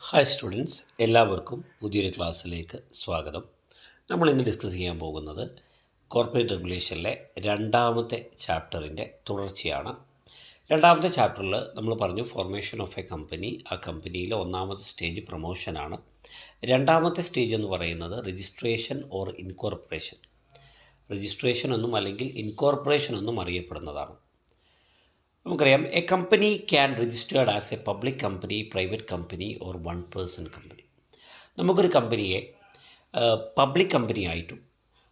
Hi students, എല്ലാവർക്കും പുതിയൊരു ക്ലാസ്സിലേക്ക് സ്വാഗതം. നമ്മൾ ഇന്ന് ഡിസ്കസ് ചെയ്യാൻ പോകുന്നത് കോർപ്പറേറ്റ് റെഗുലേഷനിലെ രണ്ടാമത്തെ ചാപ്റ്ററിൻ്റെ തുടർച്ചയാണ്. രണ്ടാമത്തെ ചാപ്റ്ററിൽ നമ്മൾ പറഞ്ഞു ഫോർമേഷൻ ഓഫ് എ കമ്പനി. ആ കമ്പനിയിലെ ഒന്നാമത്തെ സ്റ്റേജ് പ്രൊമോഷനാണ്. രണ്ടാമത്തെ സ്റ്റേജ് എന്ന് പറയുന്നത് രജിസ്ട്രേഷൻ ഓർ ഇൻകോർപ്പറേഷൻ. രജിസ്ട്രേഷൻ എന്നും അല്ലെങ്കിൽ ഇൻകോർപ്പറേഷൻ എന്നും അറിയപ്പെടുന്നതാണ്. നമുക്കറിയാം, A company can registered as A public company, private company or one person company. നമുക്കൊരു കമ്പനിയെ പബ്ലിക് കമ്പനി ആയിട്ടും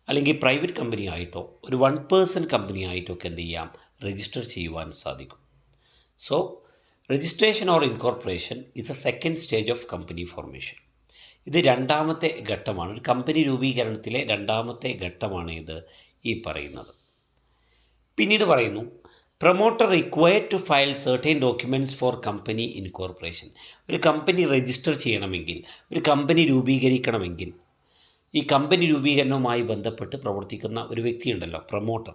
അല്ലെങ്കിൽ പ്രൈവറ്റ് കമ്പനി ആയിട്ടോ ഒരു വൺ പേഴ്സൺ കമ്പനി ആയിട്ടോ ഒക്കെ എന്ത് ചെയ്യാം, രജിസ്റ്റർ ചെയ്യുവാൻ സാധിക്കും. So registration or incorporation is A second stage of company formation. ഇത് രണ്ടാമത്തെ ഘട്ടമാണ്. ഒരു കമ്പനി രൂപീകരണത്തിലെ രണ്ടാമത്തെ ഘട്ടമാണ് ഇത് ഈ പറയുന്നത്. പിന്നീട് പറയുന്നു, promoter required to file certain documents for company incorporation. ഒരു കമ്പനി രജിസ്റ്റർ ചെയ്യണമെങ്കിൽ, ഒരു കമ്പനി രൂപീകരിക്കണമെങ്കിൽ, ഈ കമ്പനി രൂപീകരണവുമായി ബന്ധപ്പെട്ട് പ്രവർത്തിക്കുന്ന ഒരു വ്യക്തിയുണ്ടല്ലോ, പ്രൊമോട്ടർ,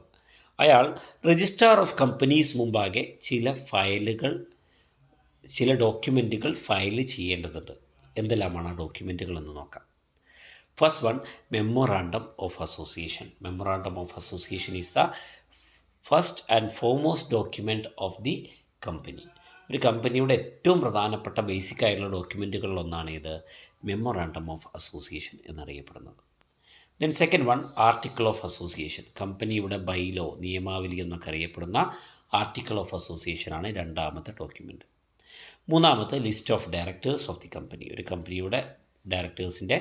അയാൾ രജിസ്ട്രാർ ഓഫ് കമ്പനീസ് മുമ്പാകെ ചില ഡോക്യുമെൻറ്റുകൾ ഫയൽ ചെയ്യേണ്ടതുണ്ട്. എന്തെല്ലാമാണ് ആ ഡോക്യുമെൻറ്റുകൾ എന്ന് നോക്കാം. First one, memorandum of association. Memorandum of association is the first and foremost document of the company. ഒരു കമ്പനിയുടെ ഏറ്റവും പ്രധാനപ്പെട്ട ബേസിക് ആയിട്ടുള്ള ഡോക്യുമെൻറ്റുകളിലൊന്നാണ് ഇത് മെമ്മോറാണ്ടം ഓഫ് അസോസിയേഷൻ എന്നറിയപ്പെടുന്നത്. Then second one, article of association. കമ്പനിയുടെ ബൈലോ, നിയമാവലി എന്നൊക്കെ അറിയപ്പെടുന്ന ആർട്ടിക്കിൾ ഓഫ് അസോസിയേഷനാണ് രണ്ടാമത്തെ ഡോക്യുമെൻറ്റ്. മൂന്നാമത്തെ, list of directors of the company. ഒരു കമ്പനിയുടെ ഡയറക്ടേഴ്സിൻ്റെ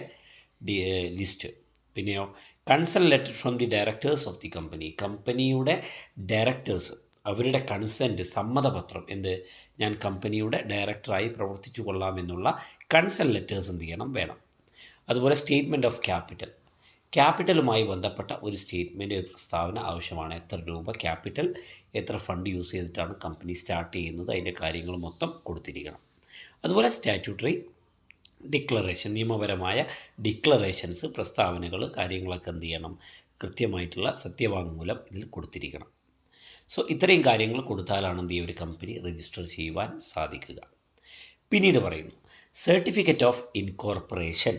ലിസ്റ്റ്. പിന്നെയോ consult letter from the directors of the company. കമ്പനിയുടെ ഡയറക്ടേഴ്സ് അവരുടെ കൺസെൻറ്റ്, സമ്മതപത്രം, ഞാൻ കമ്പനിയുടെ ഡയറക്ടറായി പ്രവർത്തിച്ചു കൊള്ളാമെന്നുള്ള കൺസൾട്ട് ലെറ്റേഴ്സ് എന്ത് ചെയ്യണം, വേണം. അതുപോലെ സ്റ്റേറ്റ്മെൻറ്റ് ഓഫ് ക്യാപിറ്റൽ. ക്യാപിറ്റലുമായി ബന്ധപ്പെട്ട ഒരു സ്റ്റേറ്റ്മെൻറ്റ്, ഒരു പ്രസ്താവന ആവശ്യമാണ്. എത്ര രൂപ ക്യാപിറ്റൽ, എത്ര ഫണ്ട് യൂസ് ചെയ്തിട്ടാണ് കമ്പനി സ്റ്റാർട്ട് ചെയ്യുന്നത്, അതിൻ്റെ കാര്യങ്ങൾ മൊത്തം കൊടുത്തിരിക്കണം. അതുപോലെ സ്റ്റാറ്റ്യൂട്ടറി ഡിക്ലറേഷൻ, നിയമപരമായ ഡിക്ലറേഷൻസ്, പ്രസ്താവനകൾ, കാര്യങ്ങളൊക്കെ എന്ത് ചെയ്യണം, കൃത്യമായിട്ടുള്ള സത്യവാങ്മൂലം ഇതിൽ കൊടുത്തിരിക്കണം. സോ ഇത്രയും കാര്യങ്ങൾ കൊടുത്താലാണ് എന്ത് ചെയ്യുക, ഒരു കമ്പനി രജിസ്റ്റർ ചെയ്യുവാൻ സാധിക്കുക. പിന്നീട് പറയുന്നു സർട്ടിഫിക്കറ്റ് ഓഫ് ഇൻകോർപ്പറേഷൻ.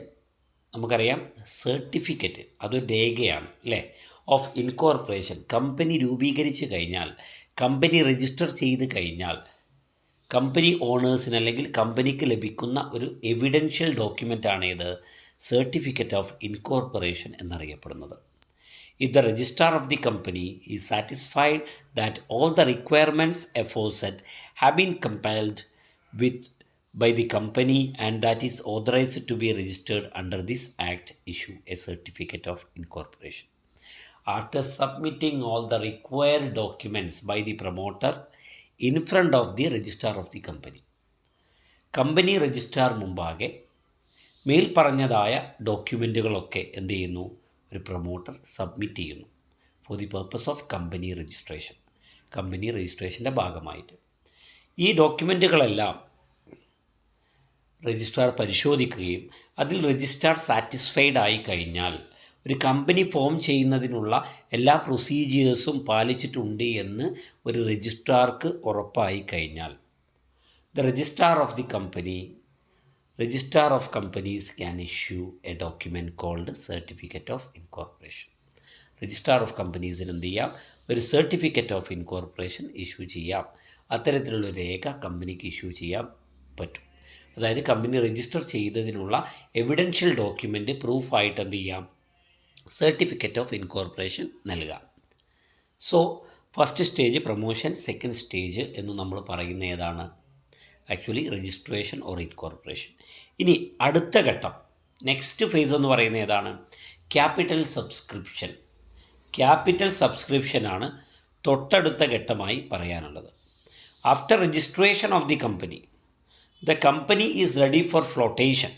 നമുക്കറിയാം, സർട്ടിഫിക്കറ്റ് അതൊരു രേഖയാണ് അല്ലേ, ഓഫ് ഇൻകോർപ്പറേഷൻ. കമ്പനി രൂപീകരിച്ച് കഴിഞ്ഞാൽ, കമ്പനി രജിസ്റ്റർ ചെയ്ത് കഴിഞ്ഞാൽ കമ്പനി ഓണേഴ്സിന് അല്ലെങ്കിൽ കമ്പനിക്ക് ലഭിക്കുന്ന ഒരു എവിഡൻഷ്യൽ ഡോക്യുമെൻ്റാണ് ഇത് സർട്ടിഫിക്കറ്റ് ഓഫ് ഇൻകോർപ്പറേഷൻ എന്നറിയപ്പെടുന്നത്. If the registrar of the company is satisfied that all the requirements aforesaid have been compiled with by the company and that is authorized to be registered under this act, issue a certificate of incorporation. After submitting all the required documents by the promoter in front of the registrar of the company. Company registrar മുമ്പാകെ മേൽപ്പറഞ്ഞതായ ഡോക്യുമെൻറ്റുകളൊക്കെ എന്ത് ചെയ്യുന്നു, ഒരു promoter submit ചെയ്യുന്നു for the purpose of company registration. Company രജിസ്ട്രേഷൻ്റെ ഭാഗമായിട്ട് ഈ ഡോക്യുമെൻറ്റുകളെല്ലാം registrar പരിശോധിക്കുകയും അതിൽ രജിസ്ട്രാർ സാറ്റിസ്ഫൈഡ് ആയി കഴിഞ്ഞാൽ, ഒരു കമ്പനി ഫോം ചെയ്യുന്നതിനുള്ള എല്ലാ പ്രൊസീജിയേഴ്സും പാലിച്ചിട്ടുണ്ട് എന്ന് ഒരു രജിസ്ട്രാർക്ക് ഉറപ്പായി കഴിഞ്ഞാൽ, the registrar of companies can issue a document called certificate of incorporation. Registrar of കമ്പനീസിന് എന്ത് ചെയ്യാം, ഒരു സർട്ടിഫിക്കറ്റ് ഓഫ് ഇൻകോർപ്പറേഷൻ ഇഷ്യൂ ചെയ്യാം. അത്തരത്തിലുള്ള രേഖ കമ്പനിക്ക് ഇഷ്യൂ ചെയ്യാൻ പറ്റും. അതായത് കമ്പനി രജിസ്റ്റർ ചെയ്തതിനുള്ള എവിഡൻഷ്യൽ ഡോക്യുമെൻറ്റ് പ്രൂഫായിട്ട് എന്ത് ചെയ്യാം, സർട്ടിഫിക്കറ്റ് ഓഫ് ഇൻകോർപ്പറേഷൻ നൽകാം. So first stage promotion, second stage എന്ന് നമ്മൾ പറയുന്ന ഏതാണ്, ആക്ച്വലി രജിസ്ട്രേഷൻ ഓർ ഇൻകോർപ്പറേഷൻ. ഇനി അടുത്ത ഘട്ടം, നെക്സ്റ്റ് ഫേസ് എന്ന് പറയുന്ന ഏതാണ്, ക്യാപിറ്റൽ സബ്സ്ക്രിപ്ഷൻ. ക്യാപിറ്റൽ സബ്സ്ക്രിപ്ഷനാണ് തൊട്ടടുത്ത ഘട്ടമായി പറയാനുള്ളത്. After registration of the company, the company is ready for flotation.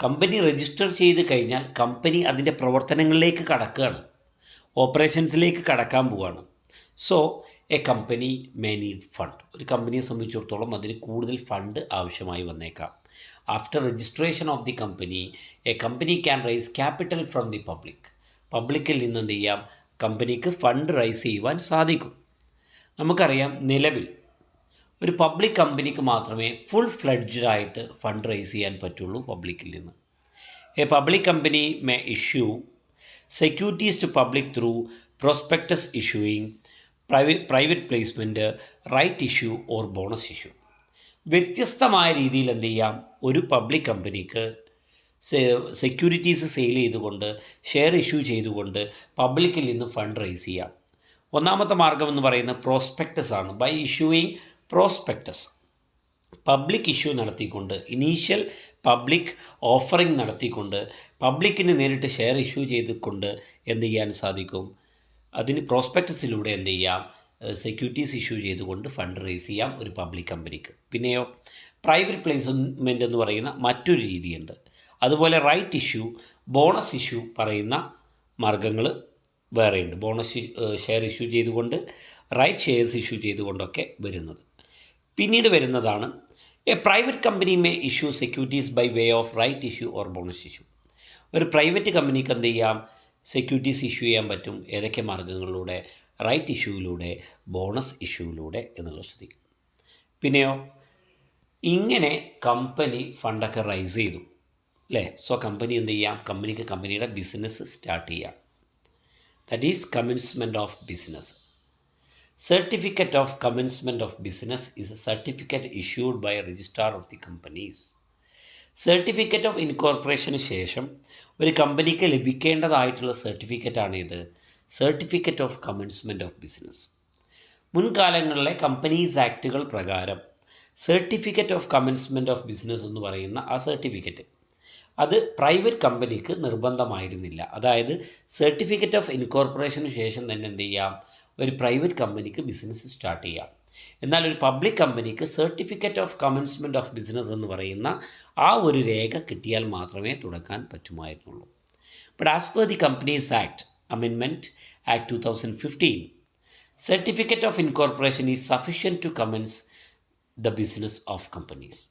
Company register ചെയ്ത് കഴിഞ്ഞാൽ കമ്പനി അതിൻ്റെ പ്രവർത്തനങ്ങളിലേക്ക് കടക്കുകയാണ്, ഓപ്പറേഷൻസിലേക്ക് കടക്കാൻ പോവുകയാണ്. So a company may need fund. ഒരു കമ്പനിയെ സംബന്ധിച്ചിടത്തോളം അതിന് കൂടുതൽ ഫണ്ട് ആവശ്യമായി വന്നേക്കാം. After registration of the company, a company can raise capital from the public. പബ്ലിക്കിൽ നിന്ന് എന്ത് ചെയ്യാം, കമ്പനിക്ക് ഫണ്ട് റൈസ് ചെയ്യുവാൻ സാധിക്കും. നമുക്കറിയാം, നിലവിൽ ഒരു പബ്ലിക് കമ്പനിക്ക് മാത്രമേ ഫുൾ ഫ്ലെഡ്ജ്ഡ് ആയിട്ട് ഫണ്ട് റൈസ് ചെയ്യാൻ പറ്റുള്ളൂ പബ്ലിക്കിൽ നിന്ന്. A public company may issue securities to public through prospectus issuing, private placement, right issue or bonus issue. വ്യത്യസ്തമായ രീതിയിൽ എന്ത് ചെയ്യാം, ഒരു പബ്ലിക് കമ്പനിക്ക് സെക്യൂരിറ്റീസ് സെയിൽ ചെയ്തുകൊണ്ട്, ഷെയർ ഇഷ്യൂ ചെയ്തുകൊണ്ട് പബ്ലിക്കിൽ നിന്ന് ഫണ്ട് റൈസ് ചെയ്യാം. ഒന്നാമത്തെ മാർഗം എന്ന് പറയുന്നത് പ്രോസ്പെക്ടസ് ആണ്. By issuing prospectus, public issue നടത്തിക്കൊണ്ട്, ഇനീഷ്യൽ പബ്ലിക് ഓഫറിംഗ് നടത്തിക്കൊണ്ട്, പബ്ലിക്കിന് നേരിട്ട് ഷെയർ ഇഷ്യൂ ചെയ്തുകൊണ്ട് എന്ത് ചെയ്യാൻ സാധിക്കും, അതിന് പ്രോസ്പെക്ടസിലൂടെ എന്ത് ചെയ്യാം, സെക്യൂരിറ്റീസ് ഇഷ്യൂ ചെയ്തുകൊണ്ട് ഫണ്ട് റൈസ് ചെയ്യാം ഒരു പബ്ലിക് കമ്പനിക്ക്. പിന്നെയോ പ്രൈവറ്റ് പ്ലേസ്മെൻ്റ് എന്ന് പറയുന്ന മറ്റൊരു രീതിയുണ്ട്. അതുപോലെ റൈറ്റ് ഇഷ്യൂ, ബോണസ് ഇഷ്യൂ പറയുന്ന മാർഗങ്ങൾ വേറെയുണ്ട്. ബോണസ് ഷെയർ ഇഷ്യൂ ചെയ്തുകൊണ്ട്, റൈറ്റ് ഷെയർസ് ഇഷ്യൂ ചെയ്തുകൊണ്ടൊക്കെ വരുന്നത്. പിന്നീട് വരുന്നതാണ് a private company may issue securities by way of right issue or bonus issue. ഒരു പ്രൈവറ്റ് കമ്പനിക്ക് എന്ത് ചെയ്യാം, സെക്യൂരിറ്റീസ് ഇഷ്യൂ ചെയ്യാൻ പറ്റും. ഏതൊക്കെ മാർഗങ്ങളിലൂടെ? റൈറ്റ് ഇഷ്യൂവിലൂടെ, ബോണസ് ഇഷ്യൂവിലൂടെ എന്നുള്ളത് ശ്രദ്ധിക്കും. പിന്നെയോ ഇങ്ങനെ കമ്പനി ഫണ്ടൊക്കെ റൈസ് ചെയ്തു അല്ലേ. സോ കമ്പനി എന്ത് ചെയ്യാം, കമ്പനിക്ക് കമ്പനിയുടെ ബിസിനസ് സ്റ്റാർട്ട് ചെയ്യാം. That is commencement of business. Certificate of commencement of business is a certificate issued by registrar of the companies. Certificate of ഇൻകോർപ്പറേഷന് ശേഷം ഒരു കമ്പനിക്ക് ലഭിക്കേണ്ടതായിട്ടുള്ള സർട്ടിഫിക്കറ്റാണ് ഇത്, certificate of commencement of business. മുൻകാലങ്ങളിലെ കമ്പനീസ് ആക്റ്റുകൾ പ്രകാരം certificate of commencement of business എന്ന് പറയുന്ന ആ സർട്ടിഫിക്കറ്റ് അത് പ്രൈവറ്റ് കമ്പനിക്ക് നിർബന്ധമായിരുന്നില്ല. അതായത് സർട്ടിഫിക്കറ്റ് ഓഫ് ഇൻകോർപ്പറേഷന് ശേഷം തന്നെ എന്ത് ചെയ്യാം, ഒരു പ്രൈവറ്റ് കമ്പനിക്ക് ബിസിനസ് സ്റ്റാർട്ട് ചെയ്യാം. എന്നാൽ ഒരു പബ്ലിക് കമ്പനിക്ക് certificate of commencement of business എന്ന് പറയുന്ന ആ ഒരു രേഖ കിട്ടിയാൽ മാത്രമേ തുടങ്ങാൻ പറ്റുമായിരുന്നുള്ളൂ. But as per the companies act amendment act 2015, certificate of incorporation is sufficient to commence the business of companies.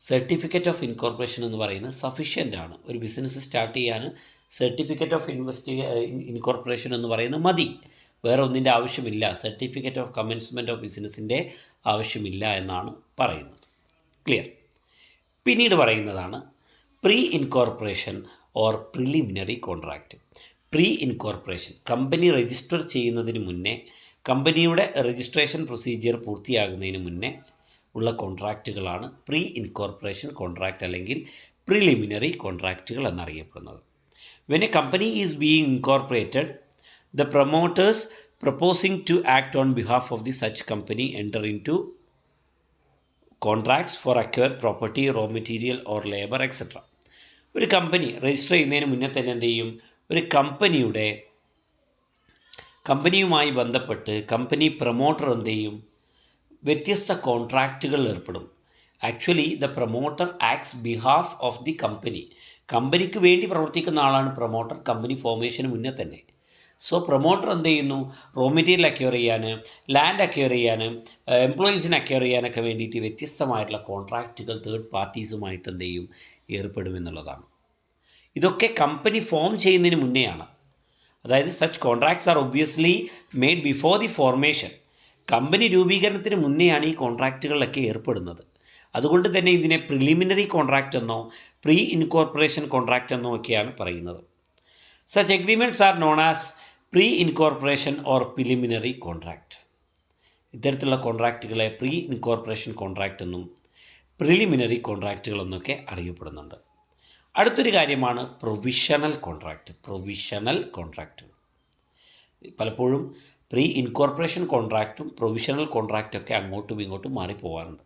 Certificate of incorporation എന്ന് പറയുന്നത് സഫിഷ്യൻ്റ് ആണ്. ഒരു ബിസിനസ് സ്റ്റാർട്ട് ചെയ്യാൻ സർട്ടിഫിക്കറ്റ് ഓഫ് ഇൻകോർപ്പറേഷൻ എന്ന് പറയുന്നത് മതി, വേറെ ഒന്നിൻ്റെ ആവശ്യമില്ല. സർട്ടിഫിക്കറ്റ് ഓഫ് കമൻസ്മെൻറ്റ് ഓഫ് ബിസിനസ്സിൻ്റെ ആവശ്യമില്ല എന്നാണ് പറയുന്നത്. ക്ലിയർ. പിന്നീട് പറയുന്നതാണ് pre incorporation or preliminary contract. Pre incorporation, company register ചെയ്യുന്നതിന് മുന്നേ, കമ്പനിയുടെ രജിസ്ട്രേഷൻ പ്രൊസീജിയർ പൂർത്തിയാകുന്നതിന് മുന്നേ ഉള്ള കോൺട്രാക്റ്റുകളാണ് പ്രീ ഇൻകോർപ്പറേഷൻ കോൺട്രാക്റ്റ് അല്ലെങ്കിൽ പ്രിലിമിനറി കോൺട്രാക്റ്റുകൾ എന്നറിയപ്പെടുന്നത്. When A company is being incorporated, the promoters proposing to act on behalf of the such company enter into contracts for acquired property, raw material or labor etc. ഒരു company register ചെയ്യുന്നതിന് മുന്നേ തന്നെ എന്ത് ചെയ്യും, ഒരു കമ്പനിയുമായി ബന്ധപ്പെട്ട് കമ്പനി പ്രൊമോട്ടർ എന്ത് ചെയ്യും, വ്യത്യസ്ത കോൺട്രാക്റ്റുകളിൽ ഏർപ്പെടും. Actually the promoter acts behalf of the company. കമ്പനിക്ക് വേണ്ടി പ്രവർത്തിക്കുന്ന ആളാണ് പ്രൊമോട്ടർ, കമ്പനി ഫോർമേഷന് മുന്നേ തന്നെ. സോ പ്രൊമോട്ടർ എന്ത് ചെയ്യുന്നു, റോ മെറ്റീരിയൽ അക്വയർ ചെയ്യാൻ, ലാൻഡ് അക്വയർ ചെയ്യാൻ, എംപ്ലോയീസിനെ അക്വയർ ചെയ്യാനൊക്കെ വേണ്ടിയിട്ട് വ്യത്യസ്തമായിട്ടുള്ള കോൺട്രാക്റ്റുകൾ തേർഡ് പാർട്ടീസുമായിട്ട് എന്ത് ചെയ്യും, ഏർപ്പെടുമെന്നുള്ളതാണ്. ഇതൊക്കെ കമ്പനി ഫോം ചെയ്യുന്നതിന് മുന്നെയാണ്. അതായത് such contracts are obviously made before the formation. Company രൂപീകരണത്തിന് മുന്നെയാണ് ഈ കോൺട്രാക്റ്റുകളിലൊക്കെ ഏർപ്പെടുന്നത്. അതുകൊണ്ട് തന്നെ ഇതിനെ പ്രിലിമിനറി കോൺട്രാക്റ്റ് എന്നോ പ്രീ ഇൻകോർപ്പറേഷൻ കോൺട്രാക്റ്റ് എന്നോ ഒക്കെയാണ് പറയുന്നത്. Such agreements are known as pre incorporation or preliminary contract. ഇത്തരത്തിലുള്ള കോൺട്രാക്റ്റുകളെ പ്രീ ഇൻകോർപ്പറേഷൻ കോൺട്രാക്റ്റ് എന്നും പ്രിലിമിനറി കോൺട്രാക്റ്റുകൾ എന്നൊക്കെ അറിയപ്പെടുന്നുണ്ട്. അടുത്തൊരു കാര്യമാണ് പ്രൊവിഷണൽ കോൺട്രാക്റ്റ്. പ്രൊവിഷണൽ കോൺട്രാക്റ്റ് പലപ്പോഴും പ്രീ ഇൻകോർപ്പറേഷൻ കോൺട്രാക്റ്റും പ്രൊവിഷണൽ കോൺട്രാക്റ്റൊക്കെ അങ്ങോട്ടും ഇങ്ങോട്ടും മാറിപ്പോവാറുണ്ട്.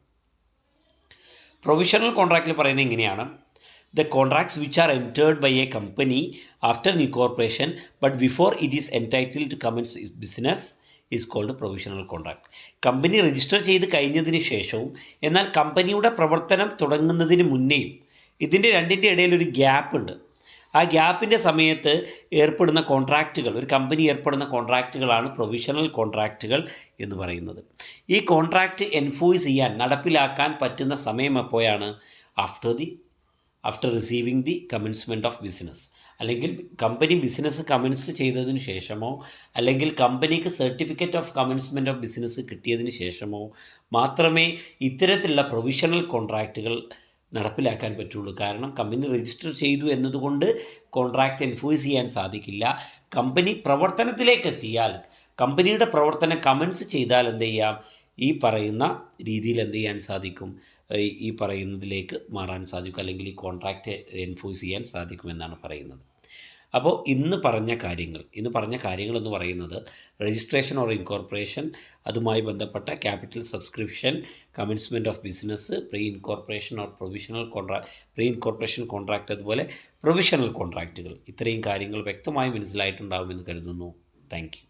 പ്രൊവിഷണൽ കോൺട്രാക്റ്റിൽ പറയുന്നത് ഇങ്ങനെയാണ്: the contracts which are entered by a company after incorporation but before it is entitled to commence its business is called provisional contract. Company register ചെയ്ത് കഴിഞ്ഞതിന് ശേഷവും എന്നാൽ കമ്പനിയുടെ പ്രവർത്തനം തുടങ്ങുന്നതിന് മുന്നേയും ഇതിൻ്റെ രണ്ടിൻ്റെ ഇടയിൽ ഒരു ഗ്യാപ്പ് ഉണ്ട്. ആ ഗ്യാപ്പിൻ്റെ സമയത്ത് ഏർപ്പെടുന്ന കോൺട്രാക്റ്റുകൾ, ഒരു കമ്പനി ഏർപ്പെടുന്ന കോൺട്രാക്റ്റുകളാണ് പ്രൊവിഷണൽ കോൺട്രാക്റ്റുകൾ എന്ന് പറയുന്നത്. ഈ കോൺട്രാക്റ്റ് എൻഫോഴ്സ് ചെയ്യാൻ, നടപ്പിലാക്കാൻ പറ്റുന്ന സമയം എപ്പോഴാണ്? After the after receiving the commencement of business, അല്ലെങ്കിൽ കമ്പനി ബിസിനസ് കമൻസ് ചെയ്തതിന് ശേഷമോ അല്ലെങ്കിൽ കമ്പനിക്ക് certificate of commencement of business കിട്ടിയതിന് ശേഷമോ മാത്രമേ ഇത്തരത്തിലുള്ള പ്രൊവിഷണൽ കോൺട്രാക്റ്റുകൾ നടപ്പിലാക്കാൻ പറ്റുള്ളൂ. കാരണം കമ്പനി രജിസ്റ്റർ ചെയ്തു എന്നതുകൊണ്ട് കോൺട്രാക്റ്റ് എൻഫോഴ്സ് ചെയ്യാൻ സാധിക്കില്ല. കമ്പനി പ്രവർത്തനത്തിലേക്ക് എത്തിയാൽ, കമ്പനിയുടെ പ്രവർത്തനം കമൻസ് ചെയ്താൽ എന്ത് ചെയ്യാം, ഈ പറയുന്ന രീതിയിൽ എന്ത് ചെയ്യാൻ സാധിക്കും, ഈ പറയുന്നതിലേക്ക് മാറാൻ സാധിക്കും, അല്ലെങ്കിൽ ഈ കോൺട്രാക്റ്റ് എൻഫോഴ്സ് ചെയ്യാൻ സാധിക്കുമെന്നാണ് പറയുന്നത്. അപ്പോൾ ഇന്ന് പറഞ്ഞ കാര്യങ്ങൾ എന്ന് പറയുന്നത് രജിസ്ട്രേഷൻ ഓർ ഇൻകോർപ്പറേഷൻ, അതുമായി ബന്ധപ്പെട്ട capital subscription, commencement of business, pre incorporation or pre incorporation contract, അതുപോലെ പ്രൊവിഷണൽ കോൺട്രാക്റ്റുകൾ, ഇത്രയും കാര്യങ്ങൾ വ്യക്തമായി മനസ്സിലായിട്ടുണ്ടാകുമെന്ന് കരുതുന്നു. Thank you.